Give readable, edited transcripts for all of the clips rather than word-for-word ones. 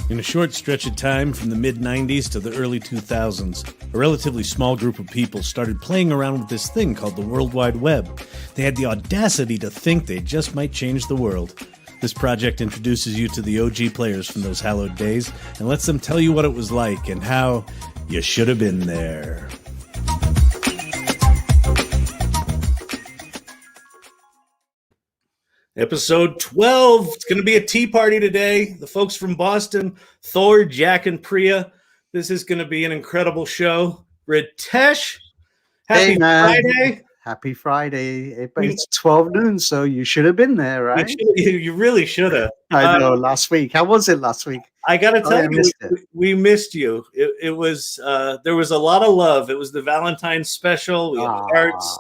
In a short stretch of time from the mid-90s to the early 2000s, a relatively small group of people started playing around with this thing called the World Wide Web. They had the audacity to think they just might change the world. This project introduces you to the OG players from those hallowed days and lets them tell you what it was like and how you should have been there. Episode 12. It's going to be a tea party today. The folks from Boston, Thor, Jack, and Priya. This is going to be an incredible show. Ritesh, happy Friday. Happy Friday. It's 12 noon, so you should have been there, right? You really should have. I know, last week. How was it last week? I got to tell you, we missed you. It was, there was a lot of love. It was the Valentine's special. We had hearts.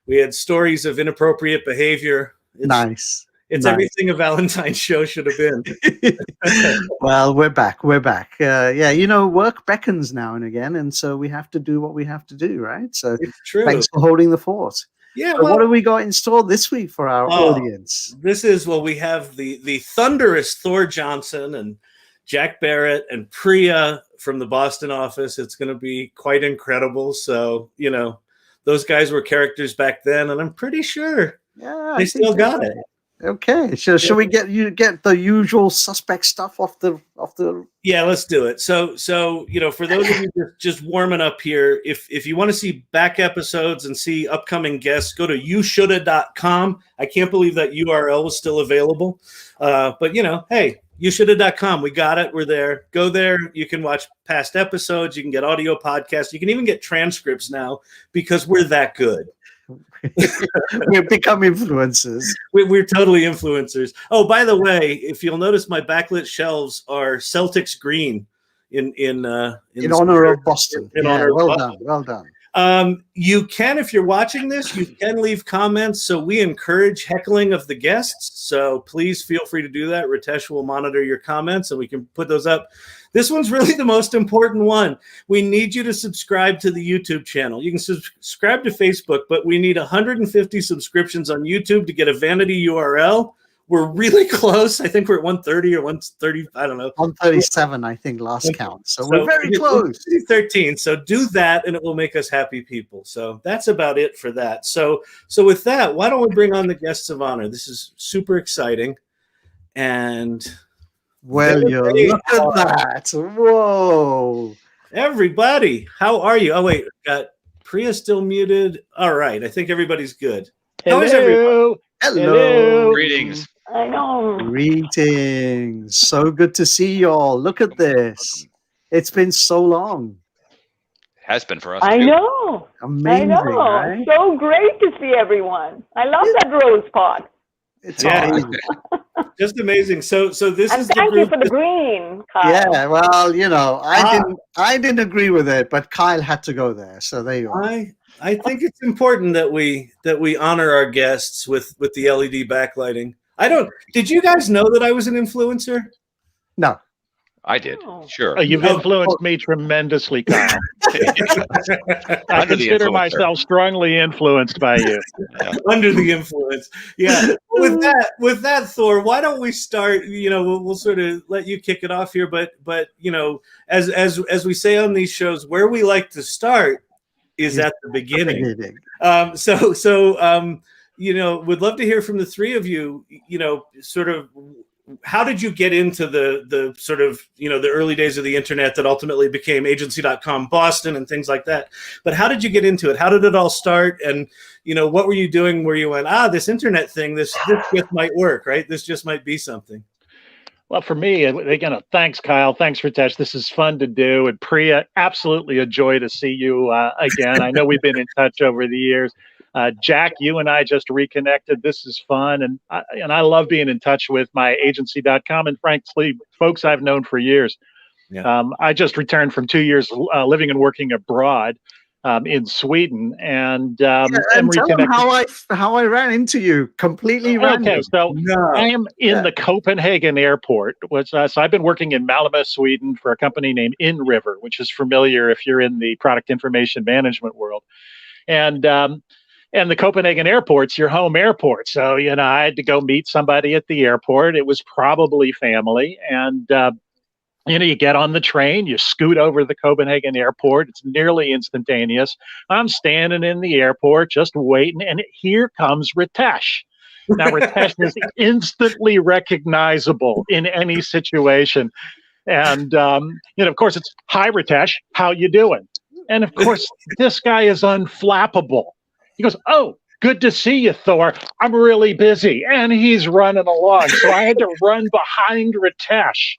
We had stories of inappropriate behavior. It's everything a Valentine's show should have been. Well, we're back. Yeah, you know, work beckons now and again, and so we have to do what we have to do, right? So it's true. Thanks for holding the fort. Yeah. So what have we got in store this week for our audience? We have the thunderous Thor Johnson and Jack Barrett and Priya from the Boston office. It's going to be quite incredible. So, you know, those guys were characters back then, and I'm pretty sure they still got it. Okay, so should we get the usual suspect stuff off the? Yeah, let's do it. So you know, for those of you just warming up here, if you want to see back episodes and see upcoming guests, go to youshoulda.com. I can't believe that URL was still available, but you know, hey, youshoulda.com. We got it. We're there. Go there. You can watch past episodes. You can get audio podcasts. You can even get transcripts now because we're that good. We've become influencers. We're totally influencers. Oh, by the way, if you'll notice, my backlit shelves are Celtics green in honor of Boston. Well done. You can, if you're watching this, you can leave comments. So we encourage heckling of the guests. So please feel free to do that. Ritesh will monitor your comments and we can put those up. This one's really the most important one. We need you to subscribe to the YouTube channel. You can subscribe to Facebook, but we need 150 subscriptions on YouTube to get a vanity URL. We're really close. I think we're at 130 or 130. I don't know. 137, I think, last count. So we're very close. 13. So do that, and it will make us happy people. So that's about it for that. So with that, why don't we bring on the guests of honor? This is super exciting. And well, look at that. Whoa. Everybody, how are you? Oh, wait. Got Priya still muted. All right. I think everybody's good. Hello. How is everybody? Hello. Greetings. I know. Greetings. So good to see you all. Look at this. It's been so long. Has been for us. I too. know. Amazing. I know. Right? So great to see everyone. I love that rose pot. It's amazing. Just amazing. So this and is the thank group you for the green, Kyle. Yeah, well, you know, I didn't agree with it, but Kyle had to go there. So there you are. I think it's important that we honor our guests with the LED backlighting. Did you guys know that I was an influencer? No. I did. Sure. You've influenced me tremendously, Kyle. I consider myself strongly influenced by you. Yeah. Under the influence. Yeah. With that, Thor, why don't we start? You know, we'll sort of let you kick it off here, but you know, as we say on these shows, where we like to start is at the beginning. You know, would love to hear from the three of you, you know, sort of how did you get into the sort of, you know, the early days of the internet that ultimately became agency.com Boston and things like that. But how did you get into it? How did it all start? And, you know, what were you doing where you went, this internet thing, this just might work, right? This just might be something. Well, for me, again, thanks, Kyle. Thanks, Ritesh. This is fun to do. And Priya, absolutely a joy to see you again. I know we've been in touch over the years. Jack, you and I just reconnected. This is fun. And I love being in touch with my agency.com and frankly, folks I've known for years. Yeah. I just returned from 2 years living and working abroad in Sweden. And tell them how I ran into you completely random. Okay, so I am in the Copenhagen airport. So I've been working in Malmö, Sweden for a company named InRiver, which is familiar if you're in the product information management world. And the Copenhagen airport's your home airport. So, you know, I had to go meet somebody at the airport. It was probably family. And You get on the train, you scoot over the Copenhagen airport. It's nearly instantaneous. I'm standing in the airport just waiting, and here comes Ritesh. Now, Ritesh is instantly recognizable in any situation. And, of course, it's, "Hi, Ritesh, how you doing?" And, of course, this guy is unflappable. He goes, "Oh, good to see you, Thor. I'm really busy." And he's running along. So I had to run behind Ritesh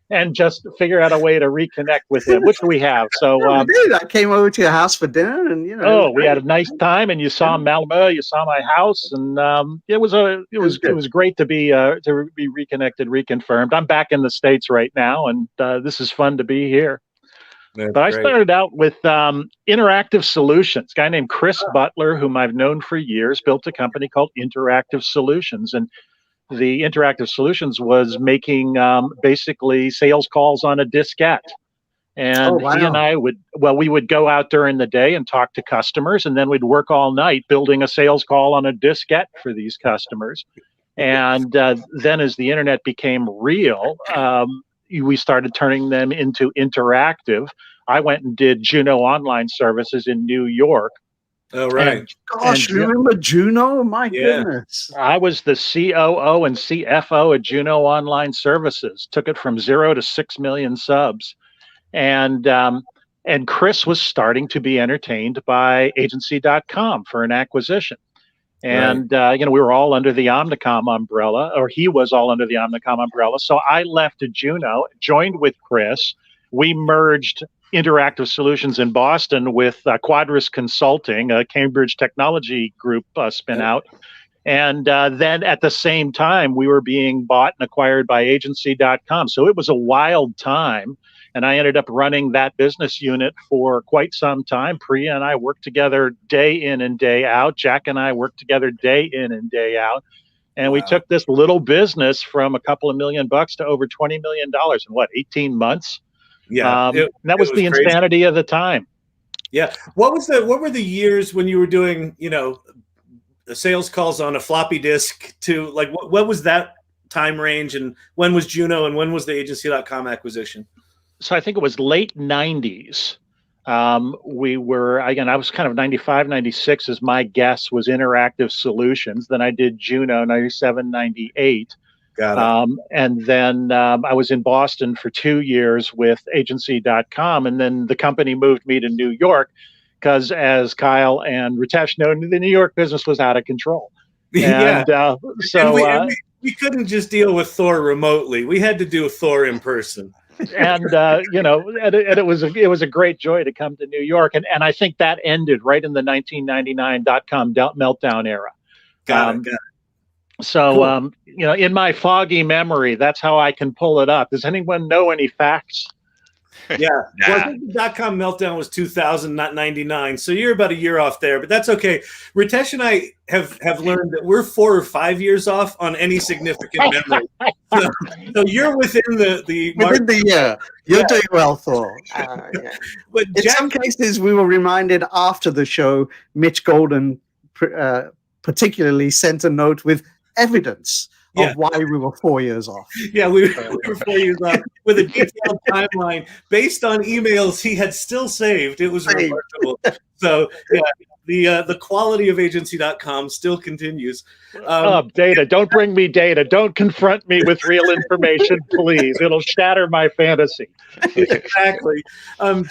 and just figure out a way to reconnect with him, which we have. So dude, I came over to your house for dinner, and we had a nice time. And you saw Malmö, you saw my house, and it was great to be reconnected, reconfirmed. I'm back in the States right now, and this is fun to be here. But I started out with Interactive Solutions. A guy named Chris Butler, whom I've known for years, built a company called Interactive Solutions, and the Interactive Solutions was making basically sales calls on a diskette. And he and I we would go out during the day and talk to customers, and then we'd work all night building a sales call on a diskette for these customers. And then as the internet became real, we started turning them into interactive. I went and did Juno Online Services in New York. Oh, right. Gosh, remember Juno? My goodness. I was the COO and CFO at Juno Online Services. Took it from 0 to 6 million subs. And Chris was starting to be entertained by agency.com for an acquisition. And, we were all under the Omnicom umbrella, or he was all under the Omnicom umbrella. So I left Juno, joined with Chris. We merged Interactive Solutions in Boston with Quadris Consulting, a Cambridge technology group spin out. And then at the same time, we were being bought and acquired by agency.com. So it was a wild time. And I ended up running that business unit for quite some time. Priya and I worked together day in and day out. Jack and I worked together day in and day out. And we took this little business from a couple of $1 million to over $20 million in 18 months? Yeah. That was the insanity of the time. Yeah. What were the years when you were doing, the sales calls on a floppy disk to what was that time range, and when was Juno and when was the agency.com acquisition? So I think it was late 90s. We were, again, I was kind of 95, 96 as my guess was Interactive Solutions. Then I did Juno 97, 98. Got it. And then I was in Boston for 2 years with agency.com. And then the company moved me to New York because, as Kyle and Ritesh know, the New York business was out of control. And, we couldn't just deal with Thor remotely. We had to do Thor in person. And it was a great joy to come to New York, and I think that ended right in the 1999 .com meltdown era. Got it. So cool. In my foggy memory, that's how I can pull it up. Does anyone know any facts? Yeah. Well, I think the .com meltdown was 2000, not 99. So you're about a year off there, but that's okay. Ritesh and I have learned that we're 4 or 5 years off on any significant memory. So you're within the year. You're doing well, Thor. But in some cases, we were reminded after the show, Mitch Golden particularly sent a note with evidence of why we were 4 years off. Yeah, we were 4 years off with a detailed timeline based on emails he had still saved. It was remarkable. So, the quality of agency.com still continues. Data. Don't bring me data. Don't confront me with real information, please. It'll shatter my fantasy. Exactly.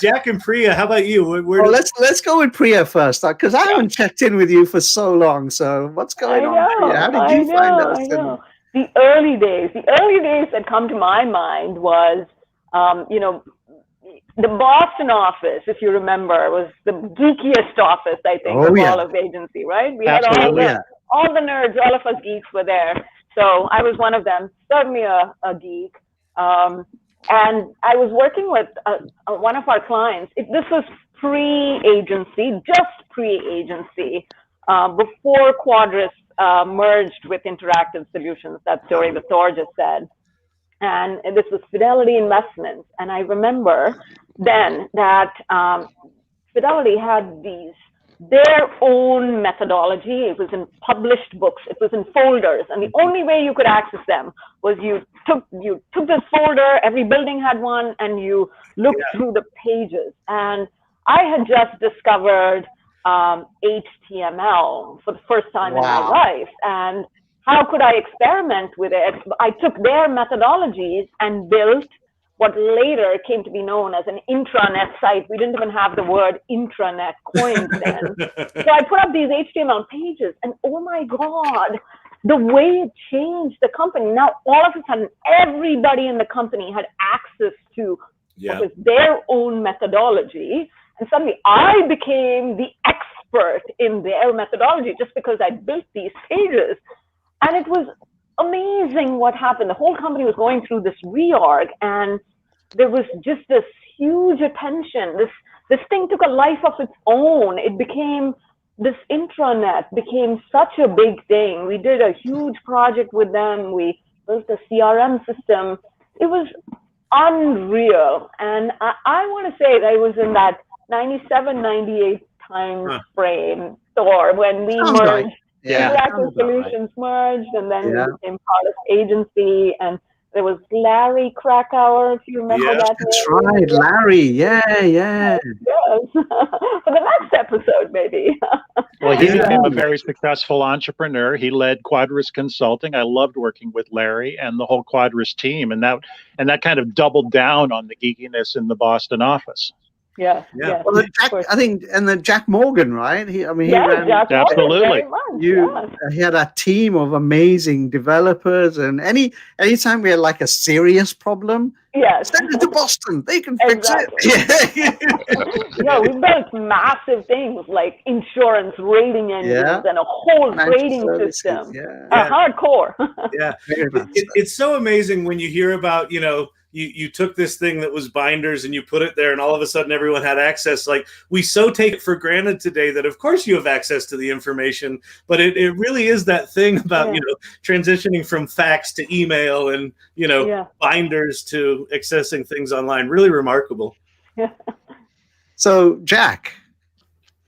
Jack and Priya, how about you? Let's go with Priya first, because I haven't checked in with you for so long. So what's going on, Priya? How did you find us? I know. The early days that come to my mind was, the Boston office, if you remember, was the geekiest office, I think, all of agency, right? We had all the nerds, all of us geeks were there. So I was one of them, certainly a geek. And I was working with one of our clients. This was pre-agency, just pre-agency, before Quadris merged with Interactive Solutions, that story that Thor just said. And this was Fidelity Investments. And I remember then that Fidelity had these their own methodology. It was in published books. It was in folders. And the only way you could access them was you took this folder, every building had one, and you looked through the pages. And I had just discovered HTML for the first time in my life. And how could I experiment with it? I took their methodologies and built what later came to be known as an intranet site. We didn't even have the word intranet coined then. So I put up these HTML pages, and oh my God, the way it changed the company. Now, all of a sudden, everybody in the company had access to what was their own methodology. And suddenly I became the expert in their methodology just because I built these pages. And it was amazing what happened. The whole company was going through this reorg, and there was just this huge attention. This thing took a life of its own. It became, this intranet became such a big thing. We did a huge project with them. We built a CRM system. It was unreal. And I want to say that it was in that 97, 98 time frame, Thor, when we merged. Interactive Solutions merged, and then we became part of agency, and there was Larry Krakauer, if you remember that. That's right, Larry. Yes. Yes. For the next episode, maybe. Well, he became a very successful entrepreneur. He led Quadris Consulting. I loved working with Larry and the whole Quadris team, and that kind of doubled down on the geekiness in the Boston office. Yeah. Well, I think, and then Jack Morgan, right? He ran. Absolutely. He had a team of amazing developers, and anytime we had like a serious problem, send it to Boston. They can fix it. We built massive things like insurance rating engines and a whole rating system. Hardcore. It's so amazing when you hear about, you took this thing that was binders and you put it there, and all of a sudden everyone had access. Like, we so take it for granted today that of course you have access to the information, but it really is that thing about, transitioning from fax to email and, binders to accessing things online. Really remarkable. So, Jack.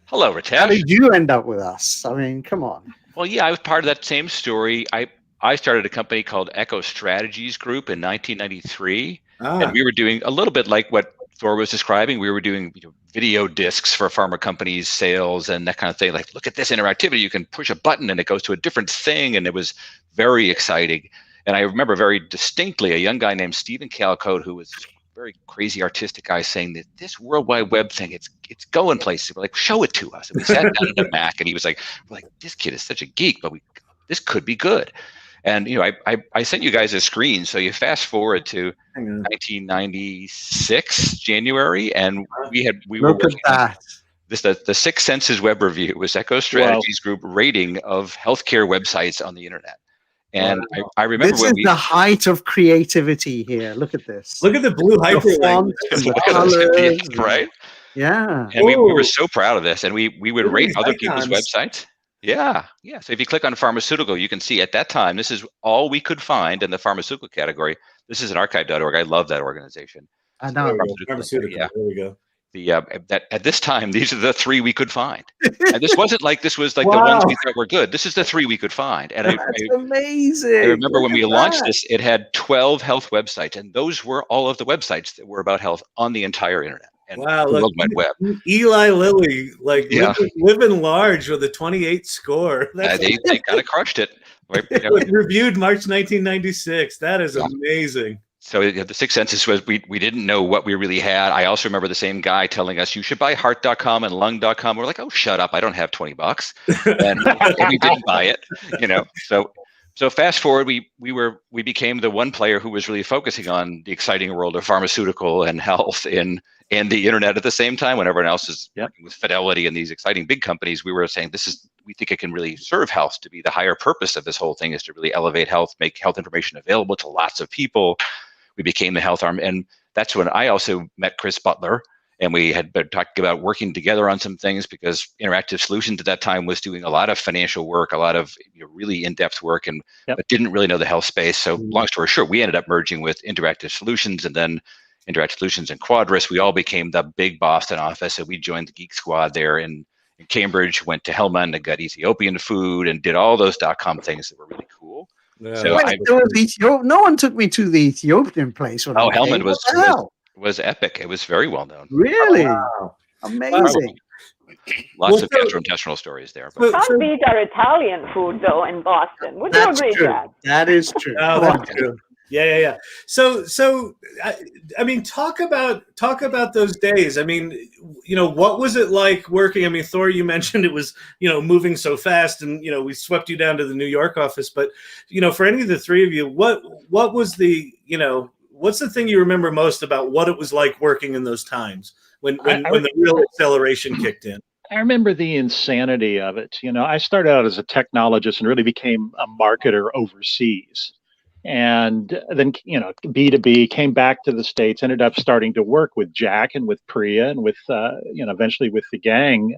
Hello, Ritesh. How did you end up with us? I mean, come on. Well, I was part of that same story. I started a company called Echo Strategies Group in 1993, and we were doing a little bit like what Thor was describing. We were doing video discs for pharma companies, sales, and that kind of thing. Like, look at this interactivity. You can push a button and it goes to a different thing, and it was very exciting. And I remember very distinctly a young guy named Stephen Calicote, who was a very crazy artistic guy, saying that this World Wide Web thing, it's going places. We're like, show it to us. And we sat down at a Mac, and he was like, this kid is such a geek, but this could be good. And I sent you guys a screen, so you fast forward to 1996 January, and we were working on this. The Six Senses Web Review was Echo Strategies Group rating of healthcare websites on the internet. And I remember this is the height of creativity here. Look at this. Look at the blue hyperlink, right? Yeah. And we were so proud of this, and we would rate other people's websites. Yeah. So if you click on pharmaceutical, you can see at that time, this is all we could find in the pharmaceutical category. This is an archive.org. I love that organization. I know. Pharmaceutical. There we go. That at this time, these are the three we could find. And this wasn't like this was like the ones we thought were good. This is the three we could find. And that's amazing. I remember when we launched this, it had 12 health websites, and those were all of the websites that were about health on the entire internet. And World Wide Web. Eli Lilly, living large with a 28 score. They kind of crushed it. Right? Reviewed March 1996. That is amazing. So the Six Senses was we didn't know what we really had. I also remember the same guy telling us you should buy heart.com and lung.com. We're like, oh, shut up! I don't have $20, and we didn't buy it. So fast forward, we became the one player who was really focusing on the exciting world of pharmaceutical and health and the internet at the same time. When everyone else is working with Fidelity and these exciting big companies, we were saying we think it can really serve health. To be the higher purpose of this whole thing is to really elevate health, make health information available to lots of people. We became the health arm, and that's when I also met Chris Butler. And we had been talking about working together on some things because Interactive Solutions at that time was doing a lot of financial work, a lot of really in-depth work, but didn't really know the health space. So long story short, we ended up merging with Interactive Solutions, and then Interactive Solutions and Quadris. We all became the big Boston office, and we joined the Geek Squad there in in Cambridge, went to Hellman and got Ethiopian food and did all those .com things that were really cool. Yeah. So no one took me to the Ethiopian place. When Hellman was epic. It was very well known. Really? Wow. Amazing. Lots of gastrointestinal stories there. But. Can't beat our Italian food though in Boston. Would you agree, Jack? That is true. Oh, that's true. Yeah. So I mean, talk about those days. I mean, what was it like working? I mean, Thor, you mentioned it was, moving so fast, and we swept you down to the New York office. But for any of the three of you, what was the what's the thing you remember most about what it was like working in those times when the real acceleration kicked in? I remember the insanity of it. I started out as a technologist and really became a marketer overseas. And then, B2B, came back to the States, ended up starting to work with Jack and with Priya and with, eventually with the gang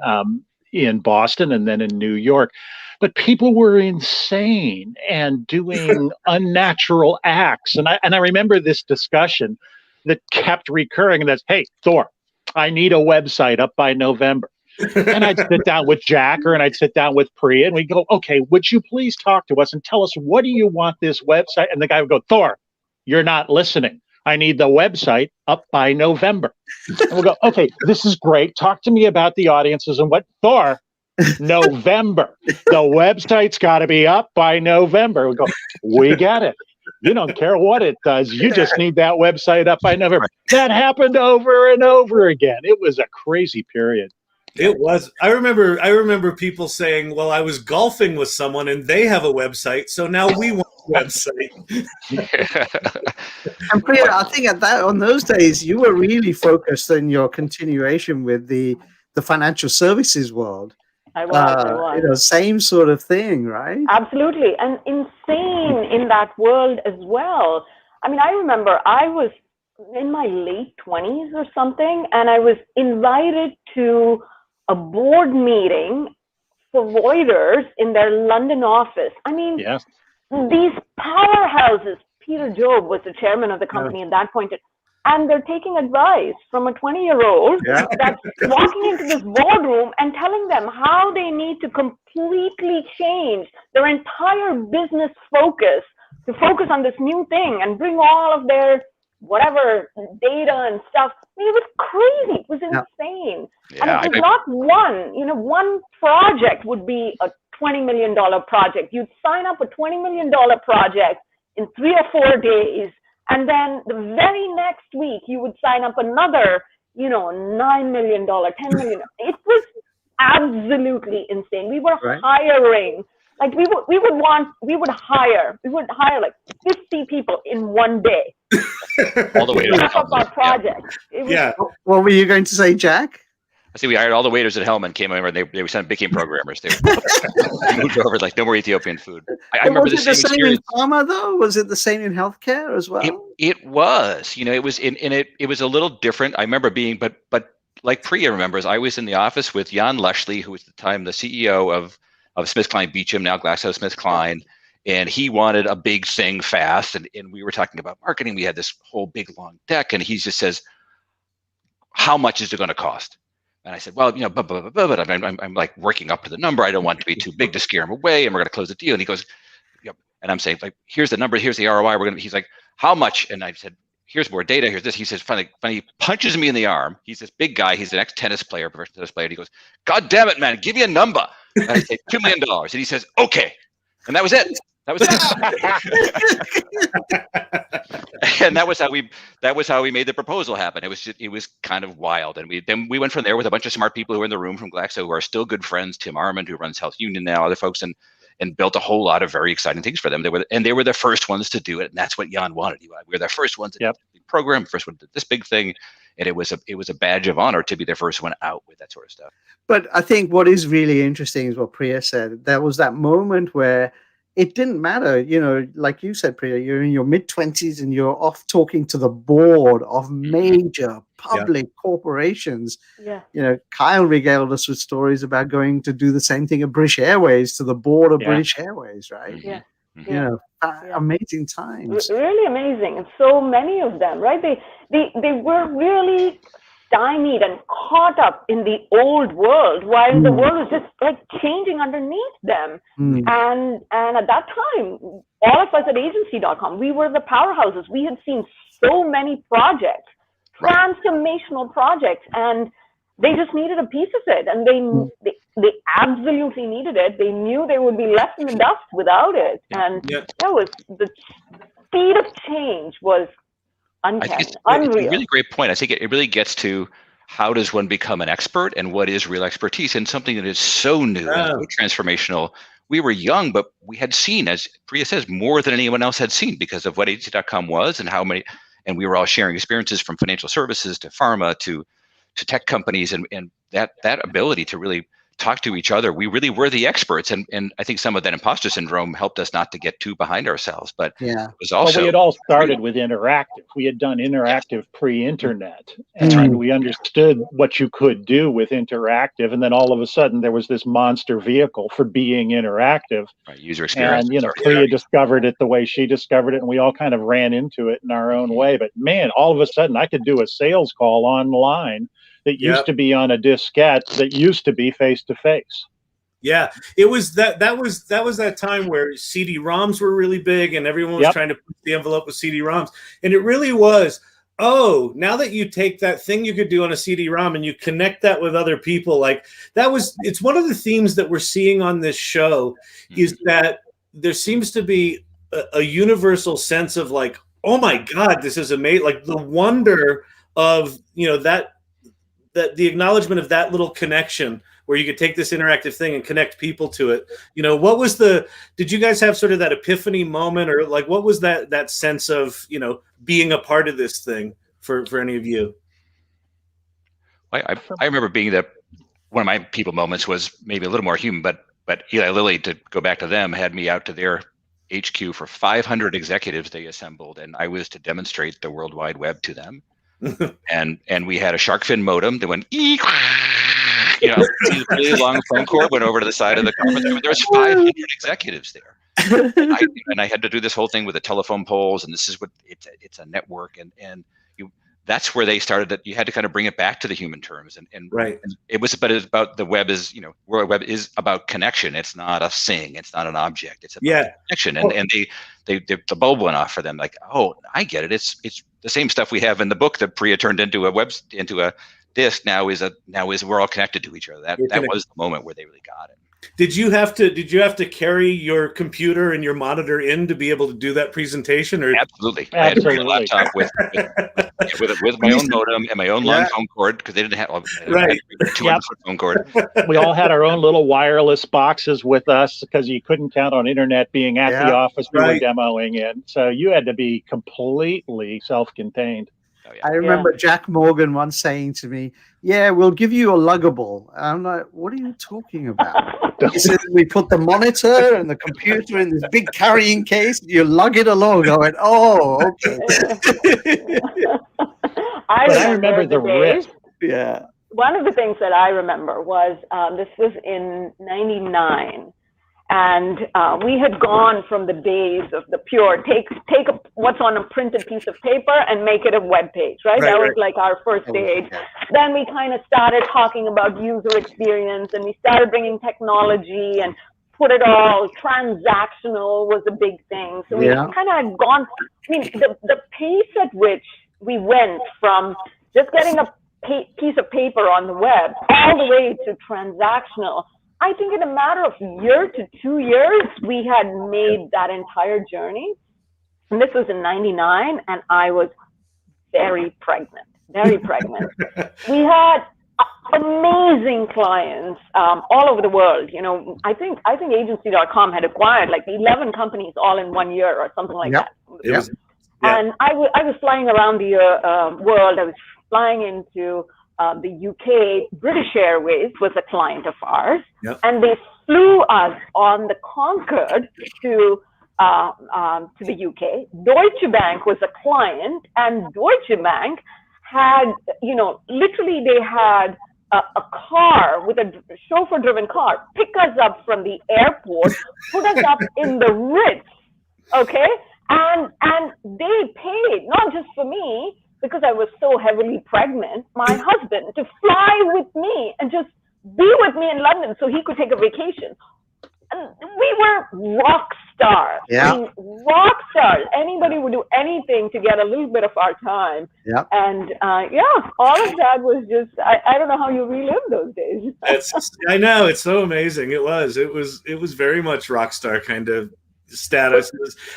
in Boston and then in New York. But people were insane and doing unnatural acts. And I remember this discussion that kept recurring, and that's, hey, Thor, I need a website up by November. And I'd sit down with Jack and I'd sit down with Priya and we'd go, okay, would you please talk to us and tell us, what do you want this website? And the guy would go, Thor, you're not listening. I need the website up by November. And we'll go, okay, this is great. Talk to me about the audiences and what. Thor, November. The website's got to be up by November. We go, we get it. You don't care what it does. You just need that website up by November. That happened over and over again. It was a crazy period. It was. I remember people saying, well, I was golfing with someone and they have a website, so now we want a website. And Priya, I think on those days, you were really focused on your continuation with the financial services world. I was. Same sort of thing, right? Absolutely. And insane in that world as well. I mean, I remember I was in my late 20s or something, and I was invited to a board meeting for Reuters in their London office. I mean, these powerhouses. Peter Job was the chairman of the company at that point, and they're taking advice from a 20-year-old that's walking into this boardroom and telling them how they need to completely change their entire business focus to focus on this new thing and bring all of their whatever data and stuff. I mean, it was crazy. It was insane. And it was not one project would be a $20 million project. You'd sign up a $20 million project in 3 or 4 days, and then the very next week you would sign up another, $9 million, $10 million. It was absolutely insane. We were hiring. Like we would hire like 50 people in one day. All the waiters at Hellman. Our project. What were you going to say, Jack? I see we hired all the waiters at Hellman, came over, and they became programmers. They moved over, like, no more Ethiopian food. I remember the same experience. In pharma, though? Was it the same in healthcare as well? It was. It was it was a little different. I remember being, but like Priya remembers, I was in the office with Jan Leshley, who was at the time the CEO of SmithKline Beecham, now GlaxoSmithKline, and he wanted a big thing fast. And we were talking about marketing. We had this whole big long deck, and he just says, "How much is it going to cost?" And I said, "Well, but I'm like working up to the number. I don't want it to be too big to scare him away, and we're going to close the deal." And he goes, "Yep." And I'm saying, like, "Here's the number. Here's the ROI. He's like, "How much?" And I said, "Here's more data. Here's this." He says, finally, he punches me in the arm. He's this big guy. He's an ex-tennis player, professional tennis player. And he goes, "Goddammit, man, give me a number." And I say, $2 million. And he says, "Okay." And that was it. And that was how we made the proposal happen. It was kind of wild. And we went from there with a bunch of smart people who were in the room from Glaxo who are still good friends. Tim Armand, who runs Health Union now, other folks, and built a whole lot of very exciting things for them. They were the first ones to do it, and that's what Jan wanted. We were the first ones to do the program, first one to do this big thing, and it was a badge of honor to be the first one out with that sort of stuff. But I think what is really interesting is what Priya said. There was that moment where it didn't matter, like you said, Priya, you're in your mid-20s and you're off talking to the board of major public corporations. Yeah. Kyle regaled us with stories about going to do the same thing at British Airways, to the board of British Airways, right? Yeah. Amazing times. Really amazing. And so many of them, right? They were really stymied and caught up in the old world while the world was just like changing underneath them. And at that time, all of us at agency.com, we were the powerhouses. We had seen so many projects, transformational projects, and they just needed a piece of it. And they absolutely needed it. They knew they would be left in the dust without it. And that was the speed of change was uncanny, unreal. It's a really great point. I think it really gets to how does one become an expert and what is real expertise in something that is so new and so transformational. We were young, but we had seen, as Priya says, more than anyone else had seen because of what agency.com was and how many, and we were all sharing experiences from financial services to pharma to tech companies, and that ability to really talk to each other. We really were the experts, and I think some of that imposter syndrome helped us not to get too behind ourselves. But it was also we had all started with interactive. We had done interactive pre-internet, and we understood what you could do with interactive. And then all of a sudden, there was this monster vehicle for being interactive. User experience. And Priya discovered it the way she discovered it, and we all kind of ran into it in our own way. But man, all of a sudden, I could do a sales call online that used to be on a diskette, that used to be face to face. Yeah, it was that was that time where CD-ROMs were really big, and everyone was trying to push the envelope with CD-ROMs, and it really was. Oh, now that you take that thing you could do on a CD-ROM and you connect that with other people, like that was. It's one of the themes that we're seeing on this show is that there seems to be a universal sense of like, oh my God, this is amazing! Like the wonder of that the acknowledgement of that little connection where you could take this interactive thing and connect people to it. What was did you guys have sort of that epiphany moment, or like, what was that sense of, being a part of this thing for any of you? I remember being that one of my people moments was maybe a little more human, but Eli Lilly, to go back to them, had me out to their HQ for 500 executives they assembled, and I was to demonstrate the World Wide Web to them. and we had a shark fin modem that went really long phone cord went over to the side of the conference room. There was 500 executives there, and I had to do this whole thing with the telephone poles, and this is what it's a network, and that's where they started that you had to kind of bring it back to the human terms, and it was about the web is World Web is about connection. It's not a thing, it's not an object, it's about connection, and they the bulb went off for them, like, oh, I get it, it's the same stuff we have in the book that Priya turned into a disc. Now is we're all connected to each other. That was the moment where they really got it. Did you have to carry your computer and your monitor in to be able to do that presentation? Or absolutely. I had to bring a laptop with my own modem and my own long phone cord, because they didn't have 200-foot phone cord. We all had our own little wireless boxes with us because you couldn't count on internet being at the office we were demoing in. So you had to be completely self-contained. Oh, yeah. I remember Jack Morgan once saying to me, we'll give you a luggable. I'm like, what are you talking about? He said, we put the monitor and the computer in this big carrying case, you lug it along. I went, oh, okay. I remember the risk. Yeah. One of the things that I remember was, this was in 99. And we had gone from the days of the pure take what's on a printed piece of paper and make it a web page, right? That was like our first stage. Then we kind of started talking about user experience, and we started bringing technology and put it all transactional was a big thing. So we kind of had gone. I mean, the pace at which we went from just getting a piece of paper on the web all the way to transactional. I think in a matter of year to 2 years, we had made that entire journey. And this was in 99, and I was very pregnant. We had amazing clients all over the world. I think agency.com had acquired like 11 companies all in 1 year or something like that. And I was flying around the world. I was flying into the UK. British Airways was a client of ours, and they flew us on the Concorde to the UK. Deutsche Bank was a client, and Deutsche Bank had, literally they had a car with a chauffeur-driven car pick us up from the airport, put us up in the Ritz, okay? And they paid, not just for me, because I was so heavily pregnant, my husband to fly with me and just be with me in London so he could take a vacation. And we were rock stars. Yeah. I mean, rock stars. Anybody would do anything to get a little bit of our time. Yeah. And all of that was just, I don't know how you relive those days. I know, it's so amazing. It was very much rock star kind of status.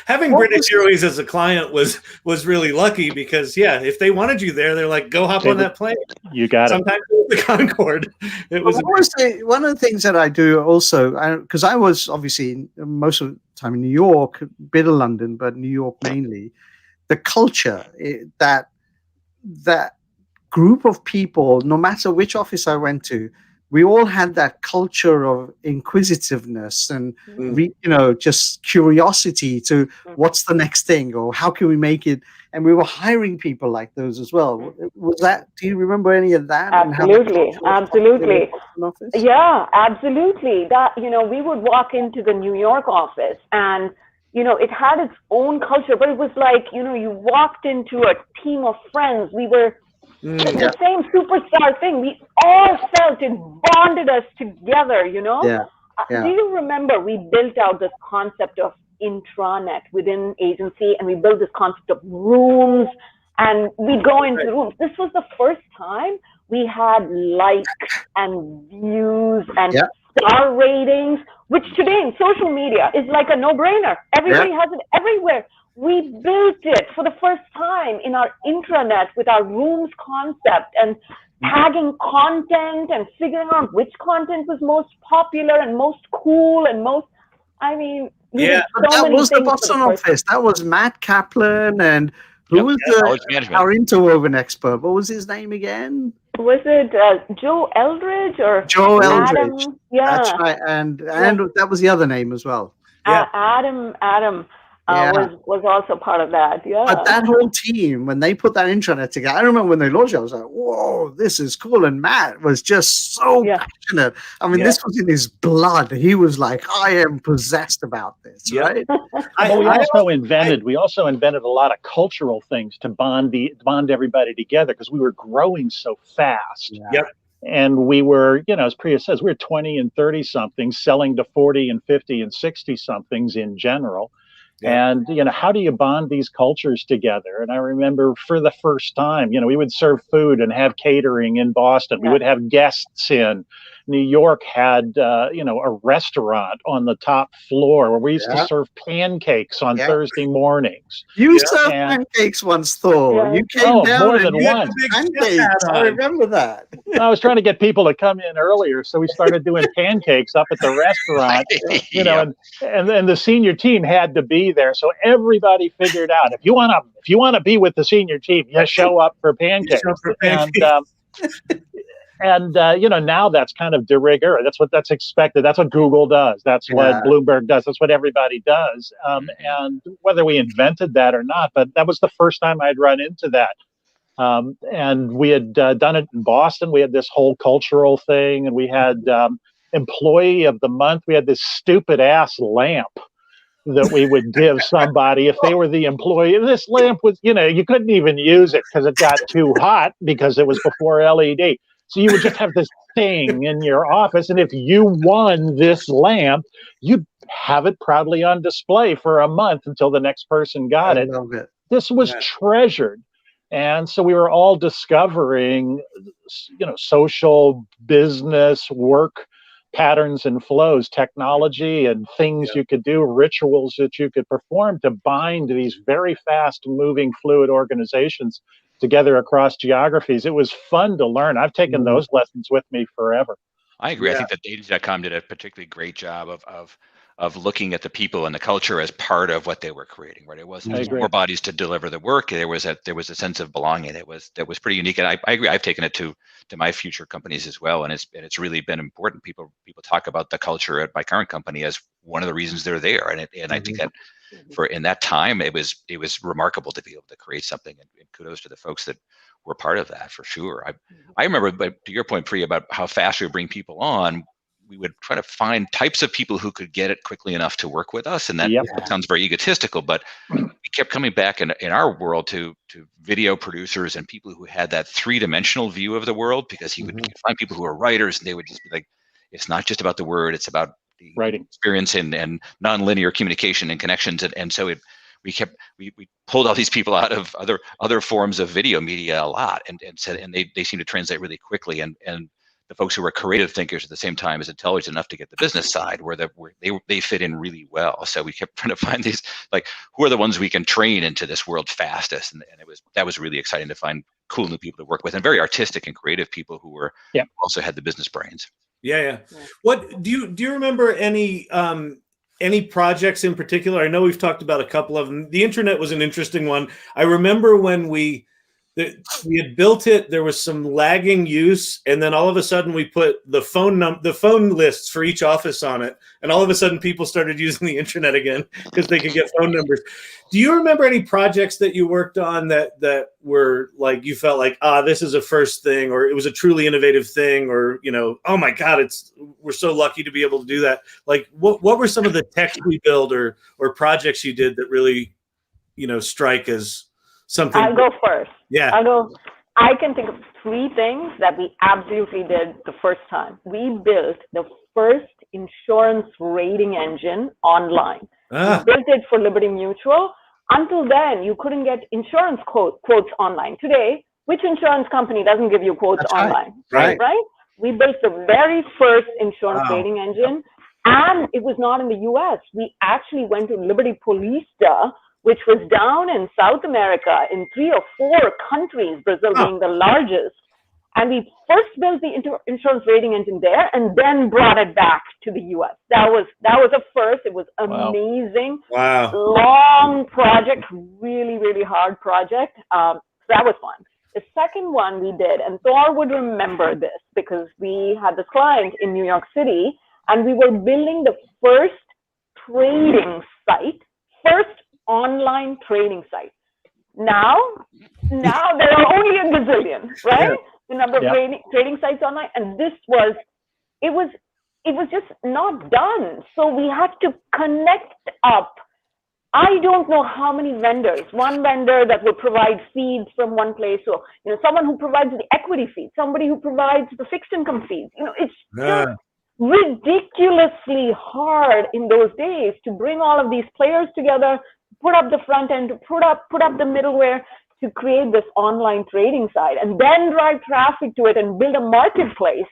Having British Airways as a client was really lucky because if they wanted you there, they're like, go hop on that plane. You got Sometimes it was the Concorde. It was one of the things that I do also, because I was obviously most of the time in New York, a bit of London, but New York mainly. The culture, that group of people, no matter which office I went to, we all had that culture of inquisitiveness and just curiosity to what's the next thing or how can we make it, and we were hiring people like those as well. Was that, do you remember any of that? Absolutely. Yeah, absolutely. That, we would walk into the New York office and it had its own culture, but it was like, you walked into a team of friends. We were the same superstar thing. We all felt it bonded us together, Do you remember we built out this concept of intranet within agency, and we built this concept of rooms, and we go into the rooms. This was the first time we had likes and views and star ratings, which today in social media is like a no-brainer. Everybody has it everywhere. We built it for the first time in our intranet with our rooms concept and tagging content and figuring out which content was most popular and most cool and most, that was the Boston office. That was Matt Kaplan and who was our interwoven expert? What was his name again? Was it Joe Eldridge or Joe Eldridge? Adam? Yeah, that's right. And that was the other name as well. Adam was also part of that. Yeah. But that whole team, when they put that intranet together, I remember when they launched it, I was like, whoa, this is cool. And Matt was just so passionate. I mean, this was in his blood. He was like, I am possessed about this, right? We also invented a lot of cultural things to bond everybody together because we were growing so fast. Yeah. Yep. And we were, as Priya says, we were 20 and 30 somethings selling to 40 and 50 and 60 somethings in general. And, how do you bond these cultures together? And I remember for the first time, we would serve food and have catering in Boston. We would have guests in. New York had, a restaurant on the top floor where we used to serve pancakes on Thursday mornings. You served pancakes once, Thor. Yeah. You came down more and than you had once. Pancakes. I remember that. I was trying to get people to come in earlier, so we started doing pancakes up at the restaurant. And then the senior team had to be there, so everybody figured out if you want to be with the senior team, you show up for pancakes. And now that's kind of de rigueur. That's expected. That's what Google does. That's what Bloomberg does. That's what everybody does. And whether we invented that or not, but that was the first time I'd run into that. And we had done it in Boston. We had this whole cultural thing, and we had employee of the month. We had this stupid ass lamp that we would give somebody if they were the employee. This lamp was, you couldn't even use it because it got too hot because it was before LED. So you would just have this thing in your office, and if you won this lamp, you'd have it proudly on display for a month until the next person got it. This was treasured. And so we were all discovering, social business work patterns and flows, technology and things you could do, rituals that you could perform to bind these very fast moving fluid organizations together across geographies. It was fun to learn. I've taken those lessons with me forever. I agree. I think that Dating.com did a particularly great job of looking at the people and the culture as part of what they were creating. Right, it wasn't just more bodies to deliver the work. There was a sense of belonging. That was pretty unique. And I agree. I've taken it to my future companies as well, and it's really been important. People talk about the culture at my current company as one of the reasons they're there. And I think that in that time it was remarkable to be able to create something. And kudos to the folks that were part of that for sure. I remember, but to your point, Priya, about how fast we would bring people on. We would try to find types of people who could get it quickly enough to work with us. And that sounds very egotistical, but we kept coming back in our world to video producers and people who had that three-dimensional view of the world, because he would find people who are writers, and they would just be like, it's not just about the word, it's about the writing experience and nonlinear communication and connections. And so we pulled all these people out of other forms of video media a lot, and they seem to translate really quickly. And the folks who are creative thinkers at the same time as intelligent enough to get the business side, where they fit in really well. So we kept trying to find these, like, who are the ones we can train into this world fastest, and that was really exciting to find cool new people to work with, and very artistic and creative people who were also had the business brains. Yeah. What do you remember any projects in particular? I know we've talked about a couple of them. The internet was an interesting one. I remember when we had built it, there was some lagging use, and then all of a sudden we put the phone lists for each office on it, and all of a sudden people started using the internet again because they could get phone numbers. Do you remember any projects that you worked on that were like, you felt like, this is a first thing, or it was a truly innovative thing, or, oh my God, we're so lucky to be able to do that? Like, what were some of the tech we built or projects you did that really, strike as something? I'll go first. Yeah. I can think of 3 things that we absolutely did the first time. We built the first insurance rating engine online. We built it for Liberty Mutual. Until then, you couldn't get insurance quotes online. Today, which insurance company doesn't give you quotes online? Right. We built the very first insurance rating engine, and it was not in the US. We actually went to Liberty Polista, which was down in South America in 3 or 4 countries, Brazil being the largest. And we first built the insurance rating engine there, and then brought it back to the US. That was a first. It was amazing. Wow. Long project, really, really hard project. So that was fun. The second one we did, and Thor would remember this because we had this client in New York City, and we were building the first trading site, online trading site. Now there are only a gazillion, right? The number of trading sites online, and it was just not done. So we had to connect up. I don't know how many vendors. One vendor that would provide feeds from one place, so someone who provides the equity feed, somebody who provides the fixed income feeds. It's just ridiculously hard in those days to bring all of these players together, put up the front end, put up the middleware to create this online trading site, and then drive traffic to it and build a marketplace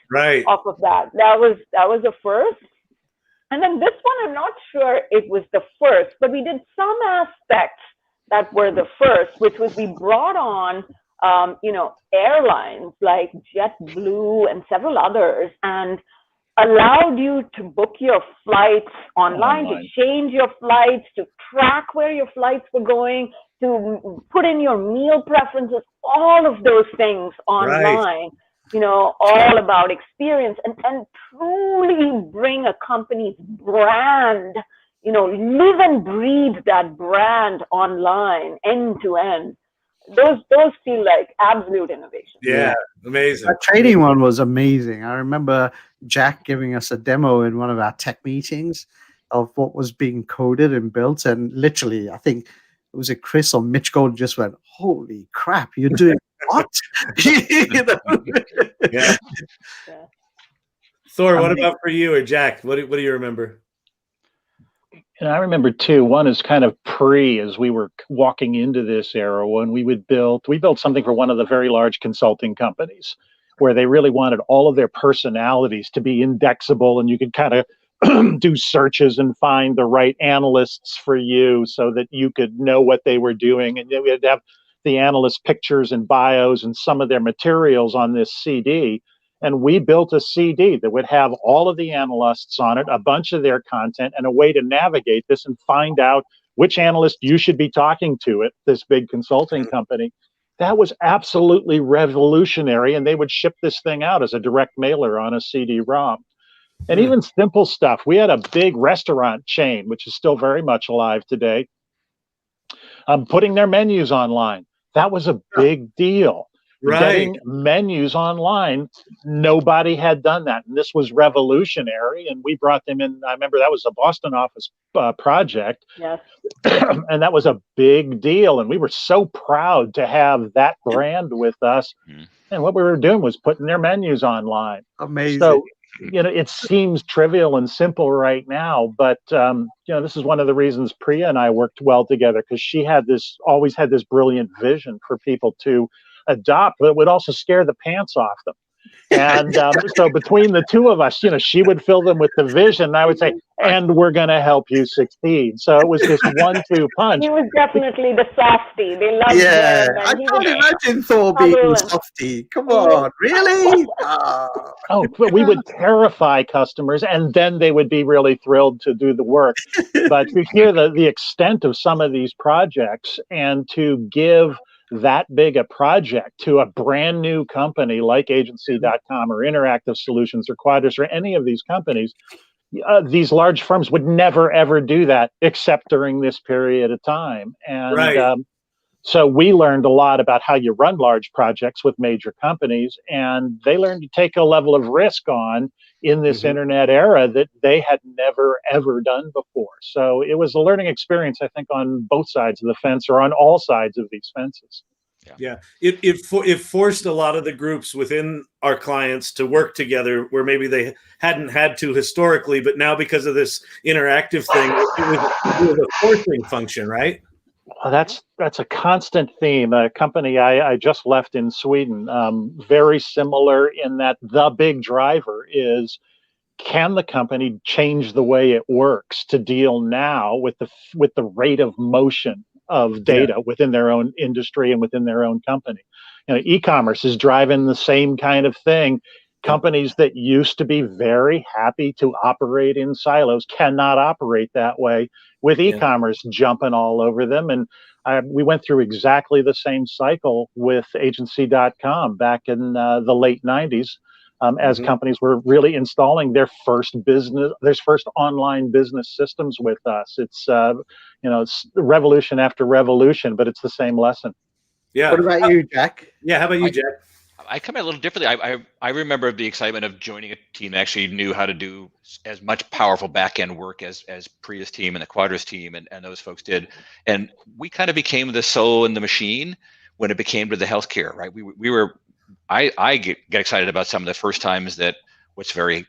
off of that. That was the first. And then this one, I'm not sure it was the first, but we did some aspects that were the first, which was we brought on, airlines like JetBlue and several others, and allowed you to book your flights online, to change your flights, to track where your flights were going, to put in your meal preferences, all of those things online, all about experience, and truly bring a company's brand, live and breathe that brand online, end to end. Those feel like absolute innovation. Yeah, amazing. That trading one was amazing. I remember Jack giving us a demo in one of our tech meetings of what was being coded and built, and literally, I think it was Chris or Mitch Gold just went, "Holy crap, you're doing what?" Yeah. Thor, what about for you or Jack? What do you remember? And I remember 2. One is kind of as we were walking into this era, when we built something for one of the very large consulting companies, where they really wanted all of their personalities to be indexable, and you could kind of do searches and find the right analysts for you so that you could know what they were doing. And we had to have the analyst pictures and bios and some of their materials on this CD. And we built a CD that would have all of the analysts on it, a bunch of their content, and a way to navigate this and find out which analyst you should be talking to at this big consulting company. That was absolutely revolutionary. And they would ship this thing out as a direct mailer on a CD-ROM. And even simple stuff. We had a big restaurant chain, which is still very much alive today, putting their menus online. That was a big deal. getting menus online. Nobody had done that. And this was revolutionary. And we brought them in. I remember that was a Boston office project. Yes. And that was a big deal. And we were so proud to have that brand with us. And what we were doing was putting their menus online. Amazing. So, it seems trivial and simple right now, but this is one of the reasons Priya and I worked well together, because she always had this brilliant vision for people to adopt, but it would also scare the pants off them. And so between the two of us, she would fill them with the vision, and I would say, and we're going to help you succeed. So it was this 1-2 punch. He was definitely the softie. They loved him. I can't imagine Thor being a softie. Come on, really? But we would terrify customers, and then they would be really thrilled to do the work. But to hear the extent of some of these projects, and to give that big a project to a brand new company like agency.com or Interactive Solutions or Quadris or any of these companies, these large firms would never, ever do that except during this period of time. And so we learned a lot about how you run large projects with major companies, and they learned to take a level of risk on in this internet era that they had never, ever done before. So it was a learning experience, I think, on both sides of the fence, or on all sides of these fences. It forced a lot of the groups within our clients to work together where maybe they hadn't had to historically, but now because of this interactive thing, it was a forcing function, right? Well, that's a constant theme. A company I just left in Sweden, very similar in that the big driver is, can the company change the way it works to deal now with the rate of motion of data within their own industry and within their own company? E-commerce is driving the same kind of thing. Companies that used to be very happy to operate in silos cannot operate that way with e-commerce jumping all over them. And we went through exactly the same cycle with agency.com back in the late 90s. As companies were really installing their first online business systems with us. It's it's revolution after revolution, but it's the same lesson. Yeah. What about you, Jack? Yeah. How about you, Jack? I come at it a little differently. I remember the excitement of joining a team that actually knew how to do as much powerful back end work as Priya's team and the Quadris team and those folks did. And we kind of became the soul in the machine when it became to the healthcare, right? I get excited about some of the first times that what's very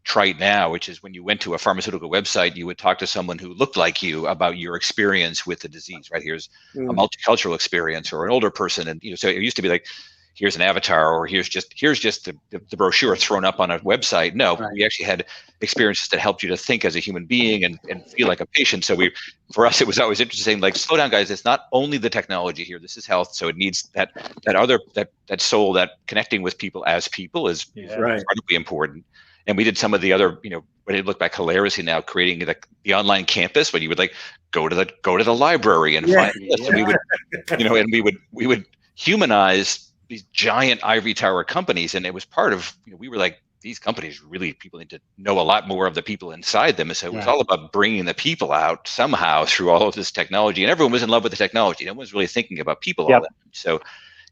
trite now, which is when you went to a pharmaceutical website, you would talk to someone who looked like you about your experience with the disease, right? Here's a multicultural experience or an older person. And so it used to be like, here's an avatar, or here's just the brochure thrown up on a website. No, we actually had experiences that helped you to think as a human being and feel like a patient. So for us, it was always interesting, like, slow down, guys. It's not only the technology here. This is health. So it needs that soul, that connecting with people as people is incredibly important. And we did some of the other, when it looked back hilariously now, creating the online campus when you would go to the library and find this. And we would, and we would humanize these giant ivory tower companies, and it was part of, we were like, these companies really, people need to know a lot more of the people inside them. And so it was all about bringing the people out somehow through all of this technology, and everyone was in love with the technology. No one was really thinking about people all that much. So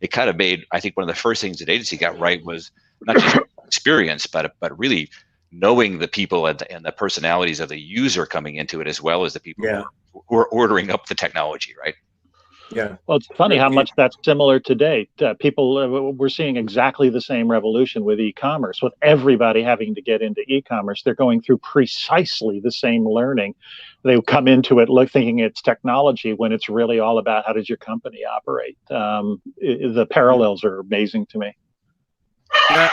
it kind of made, I think one of the first things that agency got right was not just experience, but really knowing the people and the personalities of the user coming into it, as well as the people who are ordering up the technology, right? Yeah. Well, it's funny how much that's similar today. We're seeing exactly the same revolution with e-commerce, with everybody having to get into e-commerce. They're going through precisely the same learning. They come into it thinking it's technology when it's really all about how does your company operate. The parallels are amazing to me. Yeah.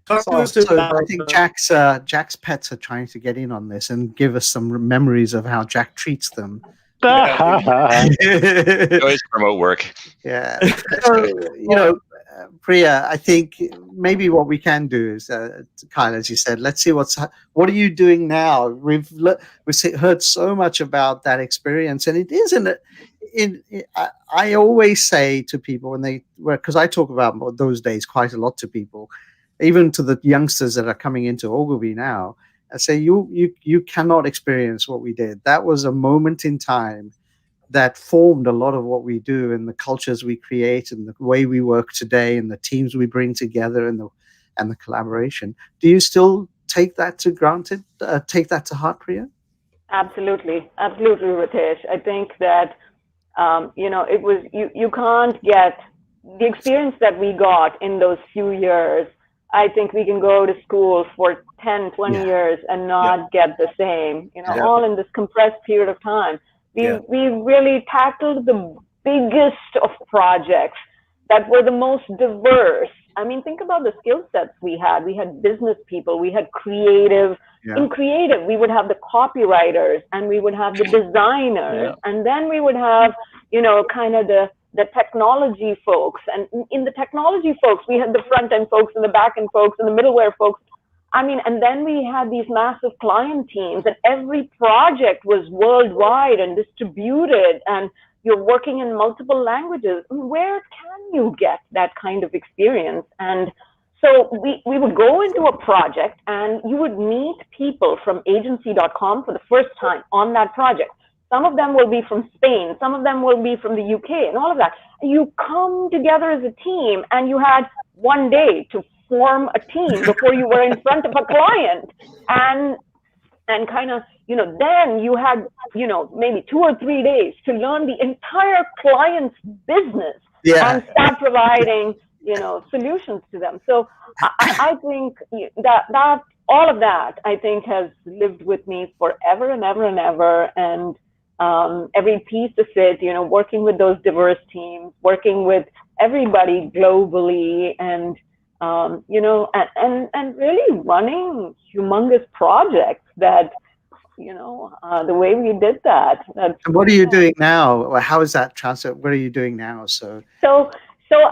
So I think Jack's pets are trying to get in on this and give us some memories of how Jack treats them. Always promote work. Yeah. So, Priya, I think maybe what we can do is, Kyle, as you said, let's see what are you doing now? We've heard so much about that experience, and it isn't. I always say to people because I talk about those days quite a lot to people, even to the youngsters that are coming into Ogilvy now. I say you cannot experience what we did. That was a moment in time that formed a lot of what we do and the cultures we create and the way we work today and the teams we bring together and the collaboration. Do you still take that to granted? Take that to heart, Priya? Absolutely, Ritesh. I think that it was you can't get the experience that we got in those few years. I think we can go to school for 10, 20 years and not get the same, all in this compressed period of time. We really tackled the biggest of projects that were the most diverse. I mean, think about the skill sets we had. We had business people, we had creative. In creative, we would have the copywriters and we would have the designers, and then we would have, kind of the technology folks. And in the technology folks, we had the front end folks and the back end folks and the middleware folks. I mean, and then we had these massive client teams, and every project was worldwide and distributed, and you're working in multiple languages. Where can you get that kind of experience? And so we would go into a project and you would meet people from agency.com for the first time on that project. Some of them will be from Spain, some of them will be from the UK and all of that. You come together as a team and you had one day to form a team before you were in front of a client. And kind of, then you had, maybe 2 or 3 days to learn the entire client's business and start providing, solutions to them. So I think that all of that, I think, has lived with me forever and ever and ever. And every piece of it, working with those diverse teams, working with everybody globally, and and really running humongous projects that, the way we did that. And what are you doing now? Or how is that transfer? What are you doing now? So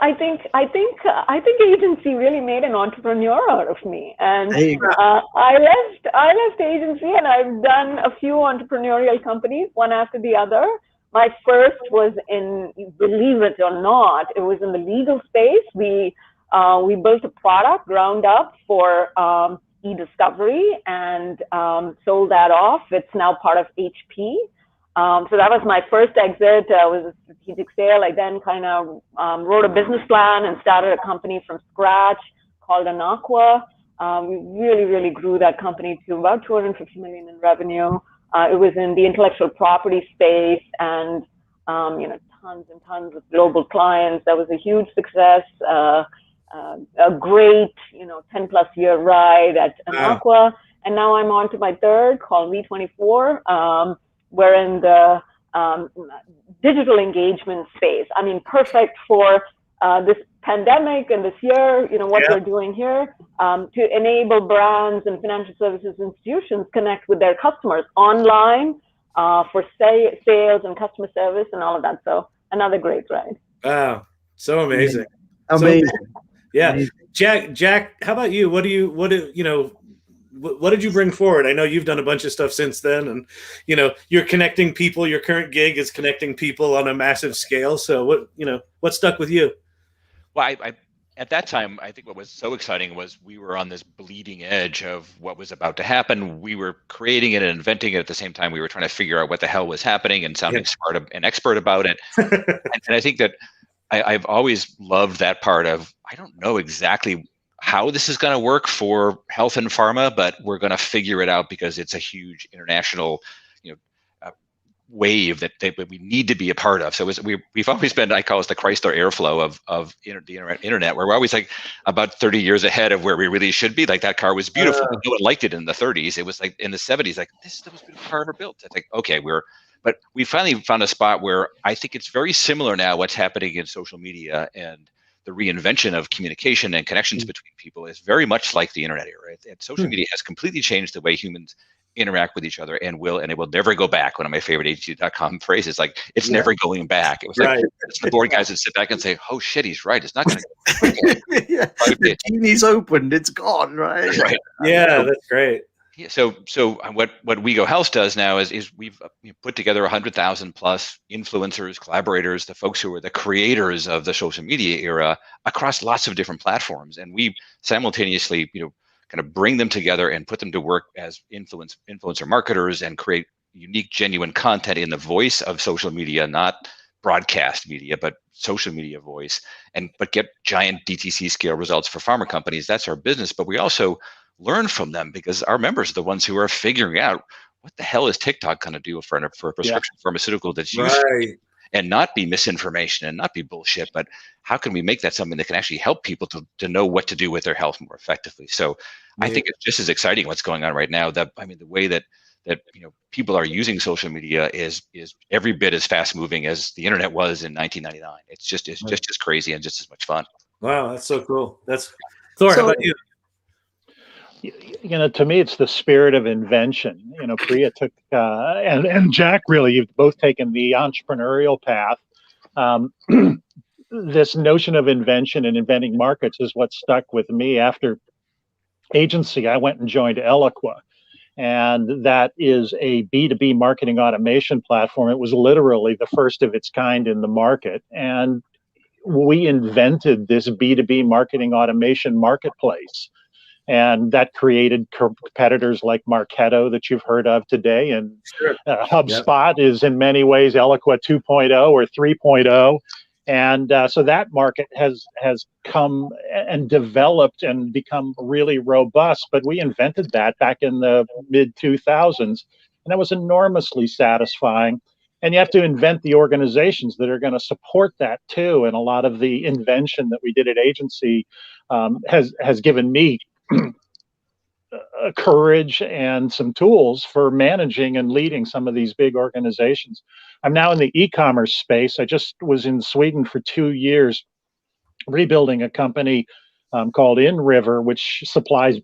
I think agency really made an entrepreneur out of me, and I left agency, and I've done a few entrepreneurial companies, one after the other. My first was in, believe it or not, it was in the legal space. We built a product ground up for e-discovery and sold that off. It's now part of HP. So that was my first exit. It was a strategic sale. I then kind of wrote a business plan and started a company from scratch called Anaqua. We really, really grew that company to about 250 million in revenue. It was in the intellectual property space, and tons and tons of global clients. That was a huge success. A great, 10+ year ride at Anaqua. And now I'm on to my third, called V24. We're in the digital engagement space. I mean, perfect for this pandemic and this year, what we're doing here to enable brands and financial services institutions connect with their customers online for sales and customer service and all of that. So another great ride. Wow, so amazing. Amazing. Yeah. Jack, how about you? What did you bring forward? I know you've done a bunch of stuff since then, and you're connecting people. Your current gig is connecting people on a massive scale. So what stuck with you? Well, I at that time, I think what was so exciting was we were on this bleeding edge of what was about to happen. We were creating it and inventing it at the same time. We were trying to figure out what the hell was happening and sounding smart and expert about it. and I think that I've always loved that part of, I don't know exactly how this is going to work for health and pharma, but we're going to figure it out because it's a huge international, wave that we need to be a part of. So we've always been, I call it the Chrysler Airflow of the internet, where we're always like about 30 years ahead of where we really should be. Like, that car was beautiful. No one liked it in the 30s. It was like in the 70s, like, this is the most beautiful car ever built. It's like, okay, but we finally found a spot where I think it's very similar now. What's happening in social media and the reinvention of communication and connections between people is very much like the internet era. And social media has completely changed the way humans interact with each other, and it will never go back. One of my favorite agency.com phrases, like, it's never going back. It was like, it's the board guys that sit back and say, oh shit, he's right. It's not going to go back. The genie's opened. It's gone, right? Right. Yeah, that's great. Yeah, so what WeGo Health does now is we've put together 100,000 plus influencers, collaborators, the folks who are the creators of the social media era across lots of different platforms, and we simultaneously kind of bring them together and put them to work as influencer marketers and create unique, genuine content in the voice of social media, not broadcast media, but social media voice, but get giant DTC scale results for pharma companies. That's our business. But we also learn from them, because our members are the ones who are figuring out what the hell is TikTok going to do for a prescription pharmaceutical that's useful, and not be misinformation and not be bullshit, but how can we make that something that can actually help people to know what to do with their health more effectively? So I think it's just as exciting what's going on right now. The way that people are using social media is every bit as fast moving as the internet was in 1999. It's just as crazy and just as much fun. Wow, that's so cool. That's Thor. How about you? To me, it's the spirit of invention. Priya took, and Jack, really, you've both taken the entrepreneurial path. This notion of invention and inventing markets is what stuck with me. After agency, I went and joined Eloqua, and that is a B2B marketing automation platform. It was literally the first of its kind in the market, and we invented this B2B marketing automation marketplace. And that created competitors like Marketo that you've heard of today. And HubSpot is in many ways Eloqua 2.0 or 3.0. And so that market has come and developed and become really robust. But we invented that back in the mid-2000s. And that was enormously satisfying. And you have to invent the organizations that are going to support that too. And a lot of the invention that we did at agency has given me courage and some tools for managing and leading some of these big organizations. I'm now in the e-commerce space. I just was in Sweden for 2 years rebuilding a company called InRiver, which supplies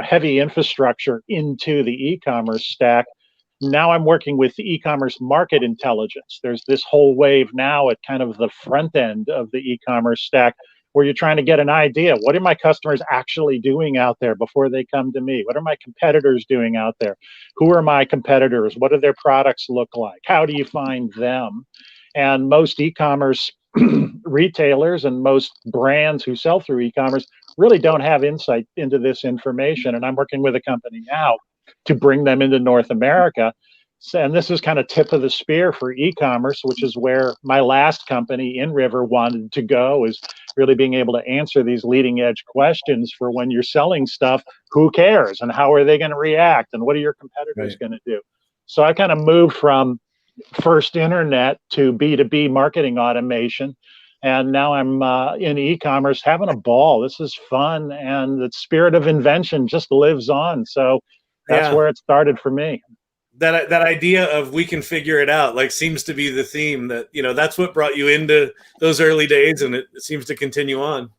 heavy infrastructure into the e-commerce stack. Now I'm working with the e-commerce market intelligence. There's this whole wave now at kind of the front end of the e-commerce stack, where you're trying to get an idea. What are my customers actually doing out there before they come to me? What are my competitors doing out there? Who are my competitors? What do their products look like? How do you find them? And most e-commerce retailers and most brands who sell through e-commerce really don't have insight into this information. And I'm working with a company now to bring them into North America. And this is kind of tip of the spear for e-commerce, which is where my last company, InRiver, wanted to go, is really being able to answer these leading edge questions for when you're selling stuff. Who cares? And how are they going to react? And what are your competitors going to do? So I kind of moved from first internet to B2B marketing automation. And now I'm in e-commerce having a ball. This is fun. And the spirit of invention just lives on. So that's where it started for me. That idea of we can figure it out seems to be the theme that, that's what brought you into those early days, and it seems to continue on.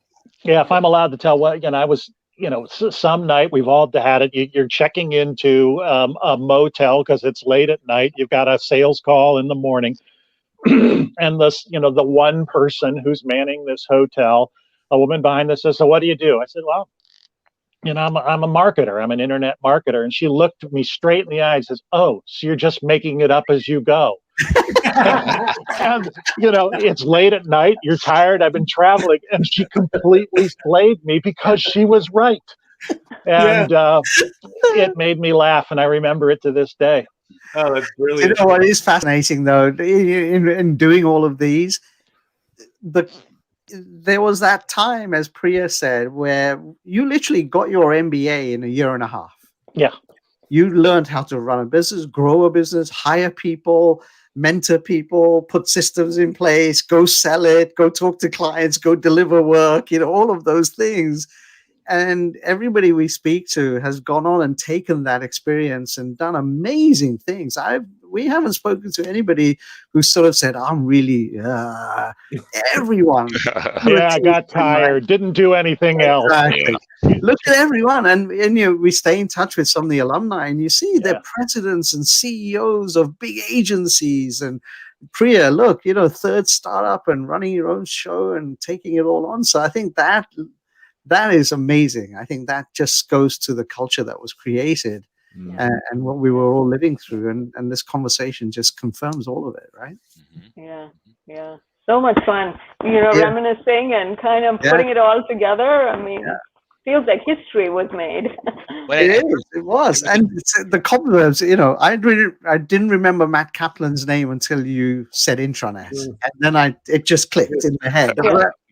Yeah, if I'm allowed to tell, I was, some night we've all had it. You're checking into a motel because it's late at night. You've got a sales call in the morning, and the one person who's manning this hotel, a woman behind us says, "So what do you do?" I said, "Well, I'm a marketer. I'm an internet marketer." And she looked me straight in the eye and says, "Oh, so you're just making it up as you go." And, it's late at night. You're tired. I've been traveling. And she completely slayed me because she was right. And it made me laugh. And I remember it to this day. Oh, that's brilliant. What is fascinating, though, in doing all of these, there was that time, as Priya said, where you literally got your MBA in a year and a half. Yeah. You learned how to run a business, grow a business, hire people, mentor people, put systems in place, go sell it, go talk to clients, go deliver work, all of those things. And everybody we speak to has gone on and taken that experience and done amazing things. We haven't spoken to anybody who sort of said, "I'm really everyone." I got tired, didn't do anything else. Exactly. Look at everyone, and we stay in touch with some of the alumni, and you see they're presidents and CEOs of big agencies. And Priya, look, third startup and running your own show and taking it all on. So I think that is amazing. I think that just goes to the culture that was created and what we were all living through. And this conversation just confirms all of it, right? Yeah. So much fun, reminiscing and kind of putting it all together. I mean, feels like history was made. It was. And the cobwebs, I didn't remember Matt Kaplan's name until you said intranet. And then it just clicked in my head.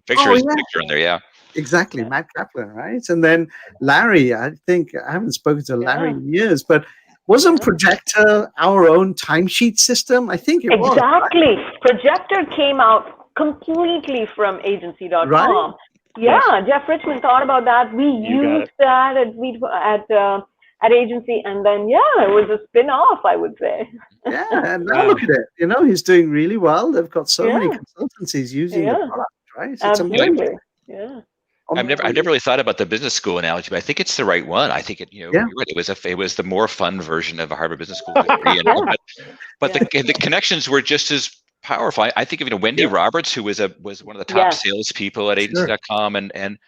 Picture in there, yeah. Exactly, Matt Kaplan, right? And then Larry, I think I haven't spoken to Larry in years, but wasn't Projector our own timesheet system? I think it was. Exactly. Projector came out completely from agency.com. Right? Yeah, yes. Jeff Richmond thought about that. We used that at agency, and then it was a spin-off, I would say. Yeah, and now look at it. He's doing really well. They've got so many consultancies using the product, right? It's amazing. Yeah. I've never really thought about the business school analogy, but I think it's the right one. I think you're right. It was the more fun version of a Harvard Business School degree, but the connections were just as powerful. I think of Wendy Roberts, who was one of the top salespeople at agency.com, and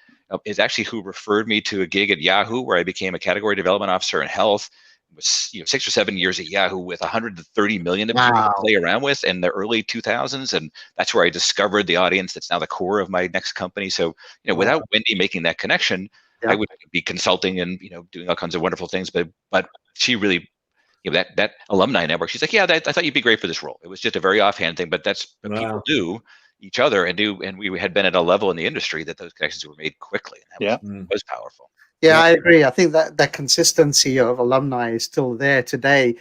is actually who referred me to a gig at Yahoo, where I became a category development officer in health. Was 6 or 7 years at Yahoo with 130 million of people to play around with in the early 2000s, and that's where I discovered the audience that's now the core of my next company. So without Wendy making that connection, I would be consulting and doing all kinds of wonderful things. But she really, that alumni network. She's like, I thought you'd be great for this role. It was just a very offhand thing, but that's what people do each other and we had been at a level in the industry that those connections were made quickly, and that was powerful. Yeah, I agree. I think that consistency of alumni is still there today.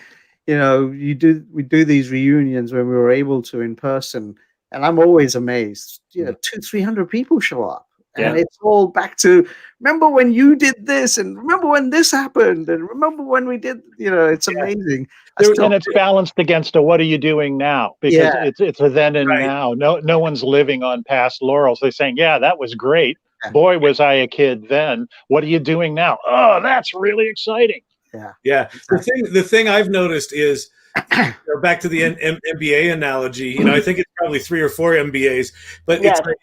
We do these reunions when we were able to in person, and I'm always amazed. 200-300 people show up, and it's all back to remember when you did this, and remember when this happened, and remember when we did. It's amazing. And it's balanced against a what are you doing now? Because it's a then and now. No one's living on past laurels. They're saying, that was great. Boy, was I a kid then. What are you doing now? Oh, that's really exciting. Yeah. The thing I've noticed is, back to the MBA analogy, I think it's probably 3 or 4 MBAs, but it's like,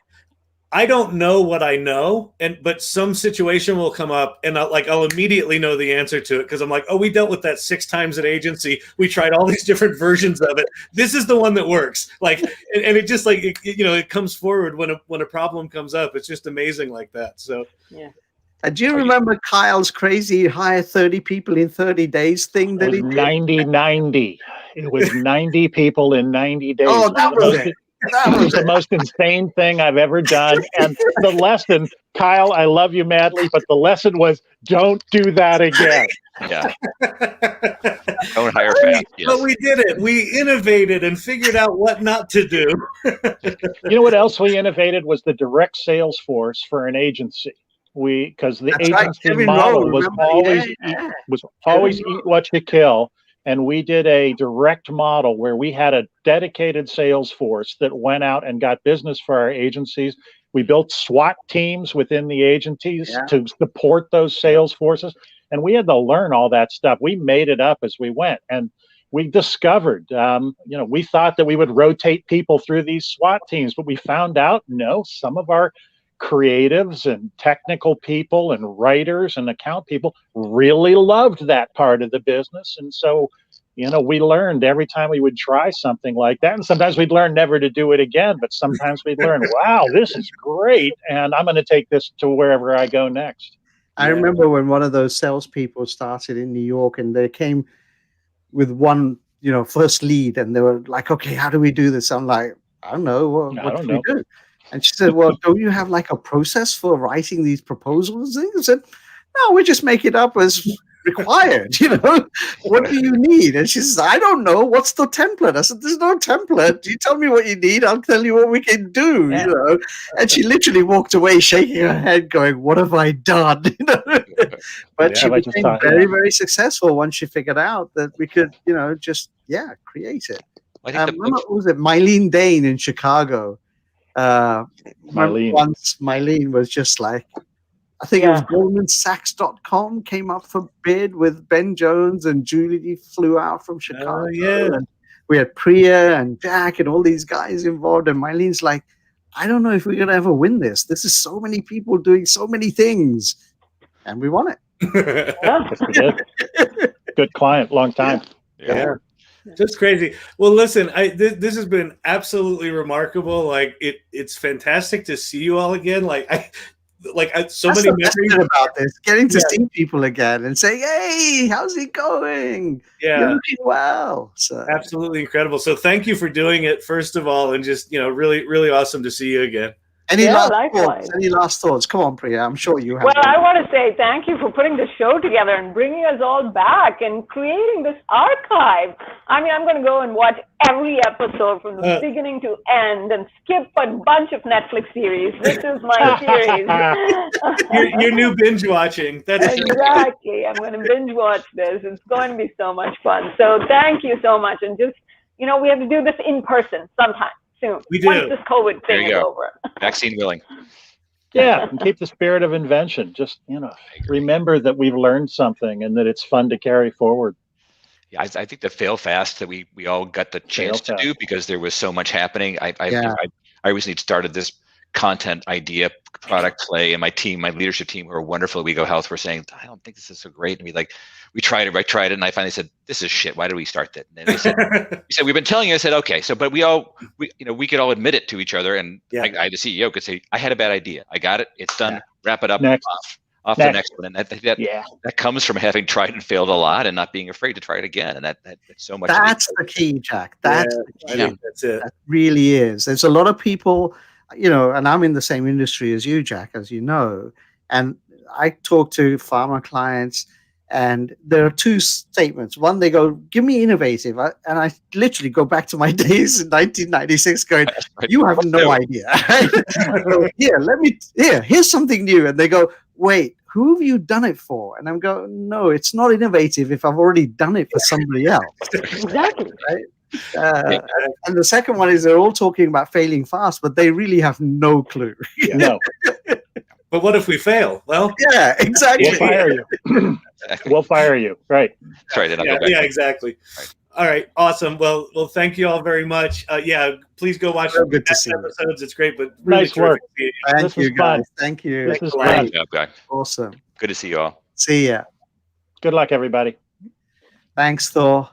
I don't know what I know, but some situation will come up, and I'll immediately know the answer to it because I'm like, we dealt with that 6 times at agency. We tried all these different versions of it. This is the one that works. And it just it comes forward when a problem comes up. It's just amazing like that. So And do you remember Kyle's crazy hire 30 people in 30 days thing that he did? 90. It was 90 people in 90 days. Oh, that was it. That was the most insane thing I've ever done. And the lesson, Kyle, I love you madly, but the lesson was don't do that again. Yeah. Don't hire fast. Yes. But we did it. We innovated and figured out what not to do. You know what else we innovated was the direct sales force for an agency. Because the agency model was always eat what you kill. And we did a direct model where we had a dedicated sales force that went out and got business for our agencies. We built SWAT teams within the agencies to support those sales forces. And we had to learn all that stuff. We made it up as we went. And we discovered, we thought that we would rotate people through these SWAT teams, but we found out, no, some of our creatives and technical people and writers and account people really loved that part of the business. And so, we learned every time we would try something like that. And sometimes we'd learn never to do it again, but sometimes we'd learn, wow, this is great. And I'm going to take this to wherever I go next. I remember when one of those salespeople started in New York and they came with one, first lead, and they were like, okay, how do we do this? I'm like, I don't know. What do we do? And she said, well, don't you have like a process for writing these proposals? And I said, no, we just make it up as required. What do you need? And she says, I don't know. What's the template? I said, there's no template. You tell me what you need. I'll tell you what we can do. And she literally walked away shaking her head going, what have I done? But she became very, very successful once she figured out that we could, just create it. What was it? Mylene Dane in Chicago. Once Mylene was just like, I think it was GoldmanSachs.com came up for bid with Ben Jones, and Julie flew out from Chicago. And we had Priya and Jack and all these guys involved. And Mylene's like, I don't know if we're going to ever win this. This is so many people doing so many things. And we won it. Yes, we did. Good client, long time. Yeah. Just crazy. Well, listen, this has been absolutely remarkable. Like it's fantastic to see you all again. Like like so That's many the best memories bit about this, getting to see people again and say, hey, how's it going? Yeah. You're looking well. So Absolutely incredible. So thank you for doing it, first of all, and just, really, really awesome to see you again. Any last likewise. thoughts? Any last thoughts? Come on, Priya. I'm sure you have. Well, I want to say thank you for putting the show together and bringing us all back and creating this archive. I mean, I'm going to go and watch every episode from the beginning to end and skip a bunch of Netflix series. This is my series. Your new binge watching. That's exactly. I'm going to binge watch this. It's going to be so much fun. So thank you so much. And just, we have to do this in person sometime soon. We do. Once this COVID thing is over. Vaccine willing. Yeah, and keep the spirit of invention. Just, remember that we've learned something and that it's fun to carry forward. Yeah, I think the fail fast that we all got the chance to do because there was so much happening. I recently started this content idea product play, and my leadership team, who are wonderful at WeGo Health, were saying, I don't think this is so great. And we tried it, and I finally said, this is shit. Why did we start that? And they said, we've been telling you. I said, okay. So, but we could all admit it to each other. And I, the CEO, could say, I had a bad idea. I got it. It's done. Wrap it up. Next. Off the next one. And that comes from having tried and failed a lot and not being afraid to try it again. And that's so much. That's the key, Jack. That's the key. I think that's it. That really is. There's a lot of people, and I'm in the same industry as you, Jack, as you know, and I talk to pharma clients, and there are two statements. One, they go, give me innovative. And I literally go back to my days in 1996 going, you have no idea. So, here's something new. And they go, wait, who have you done it for? And I'm going, no, it's not innovative if I've already done it for somebody else. Exactly. Right? And the second one is they're all talking about failing fast, but they really have no clue. No. But what if we fail? Well, yeah, exactly. We'll fire you. We'll fire you. Right. Sorry, then I'll go back. Yeah, exactly. Right. All right, awesome. Well, thank you all very much. Please go watch the episodes. It's great, but really nice work. Thank you, guys. Thank you. This is fun. Awesome. Good to see you all. See ya. Good luck, everybody. Thanks, Thor.